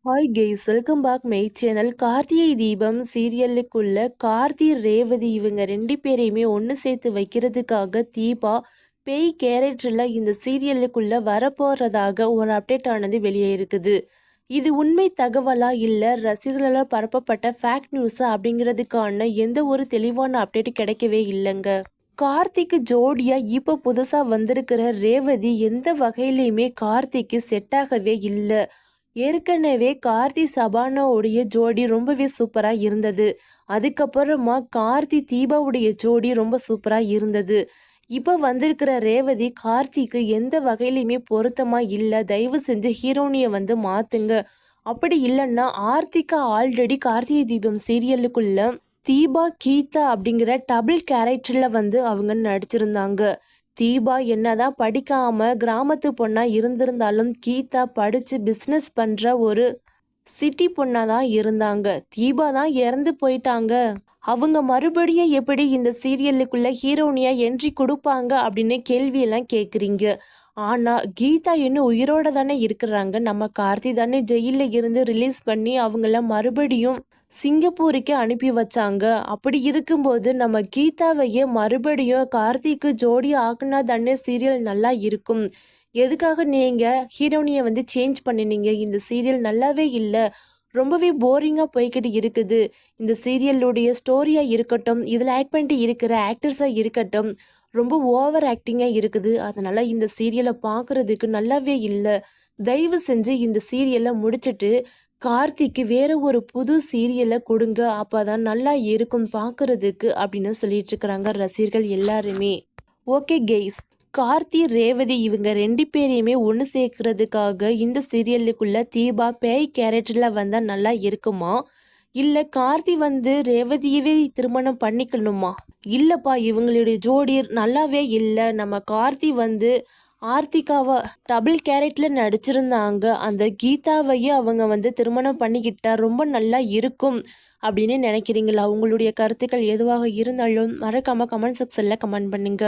Hi guys, welcome back my channel. Karthigai Deepam சீரியலுக்குள்ள கார்த்தி ரேவதி இவங்க ரெண்டு பேரையுமே ஒன்று சேர்த்து வைக்கிறதுக்காக தீபா பேய் கேரக்டரில் இந்த சீரியலுக்குள்ள வரப்போறதாக ஒரு அப்டேட் ஆனது வெளியே இருக்குது. இது உண்மை தகவலா இல்லை ரசிகர்களால் பரப்பப்பட்ட ஃபேக்ட் நியூஸா அப்படிங்கிறதுக்கான எந்த ஒரு தெளிவான அப்டேட் கிடைக்கவே இல்லைங்க. கார்த்திக்கு ஜோடியா இப்போ புதுசாக வந்திருக்கிற ரேவதி எந்த வகையிலையுமே கார்த்திக்கு செட் ஆகவே இல்லை. ஏற்கனவே கார்த்தி சபானாவுடைய ஜோடி ரொம்பவே சூப்பராக இருந்தது. அதுக்கப்புறமா கார்த்தி தீபாவுடைய ஜோடி ரொம்ப சூப்பராக இருந்தது. இப்போ வந்திருக்கிற ரேவதி கார்த்திக்கு எந்த வகையிலையுமே பொருத்தமாக இல்லை. தயவு செஞ்சு ஹீரோனியை மாற்றுங்க. அப்படி இல்லைன்னா ஆர்த்திகா ஆல்ரெடி கார்த்திகை தீபம் சீரியலுக்குள்ள தீபா கீதா அப்படிங்கிற டபுள் கேரக்டரில் அவங்க நடிச்சிருந்தாங்க. தீபா என்னதான் படிக்காம கிராமத்து பொண்ணா இருந்திருந்தாலும் கீதா படிச்சு பிஸ்னஸ் பண்ற ஒரு சிட்டி பொண்ணா தான் இருந்தாங்க. தீபா தான் இறந்து போயிட்டாங்க. அவங்க மறுபடியும் எப்படி இந்த சீரியலுக்குள்ள ஹீரோனியா என்ட்ரி கொடுப்பாங்க அப்படின்னு கேள்வியெல்லாம் கேட்குறீங்க. ஆனா கீதா இன்னும் உயிரோட தானே இருக்கிறாங்க. நம்ம கார்த்தி தானே ஜெயிலில் இருந்து ரிலீஸ் பண்ணி அவங்கள மறுபடியும் சிங்கப்பூருக்கு அனுப்பி வச்சாங்க. அப்படி இருக்கும்போது நம்ம கீதாவையே மறுபடியும் கார்த்திக்கு ஜோடி ஆக்குனா தானே சீரியல் நல்லா இருக்கும். எதுக்காக நீங்கள் ஹீரோனியை சேஞ்ச் பண்ணினீங்க? இந்த சீரியல் நல்லாவே இல்லை, ரொம்பவே போரிங்காக போய்கிட்டு இருக்குது. இந்த சீரியலுடைய ஸ்டோரியாக இருக்கட்டும், இதில் ஆட் பண்ணிட்டு இருக்கிற ஆக்டர்ஸாக இருக்கட்டும், ரொம்ப ஓவர் ஆக்டிங்காக இருக்குது. அதனால் இந்த சீரியலை பார்க்குறதுக்கு நல்லாவே இல்லை. தயவு செஞ்சு இந்த சீரியலை முடிச்சுட்டு கார்த்திக்கு வேற ஒரு புது சீரியலை கொடுங்க, அப்போதான் நல்லா இருக்கும் பார்க்கறதுக்கு அப்படின்னு சொல்லிட்டு இருக்கிறாங்க ரசிகர்கள் எல்லாருமே. ஓகே கெய்ஸ், கார்த்தி ரேவதி இவங்க ரெண்டு பேரையுமே ஒன்று சேர்க்கறதுக்காக இந்த சீரியலுக்குள்ள தீபா பேய் கேரக்டரில் வந்தால் நல்லா இருக்குமா, இல்லை கார்த்தி ரேவதியவே திருமணம் பண்ணிக்கணுமா? இல்லைப்பா, இவங்களுடைய ஜோடி நல்லாவே இல்லை, நம்ம கார்த்தி ஆர்த்திகாவை டபுள் கேரக்டரில் நடிச்சிருந்தாங்க, அந்த கீதாவையே அவங்க திருமணம் பண்ணிக்கிட்டா ரொம்ப நல்லா இருக்கும் அப்படின்னு நினைக்கிறீங்களா? உங்களுடைய கருத்துக்கள் எதுவாக இருந்தாலும் மறக்காம கமெண்ட் செக்ஷனில் கமெண்ட் பண்ணுங்க.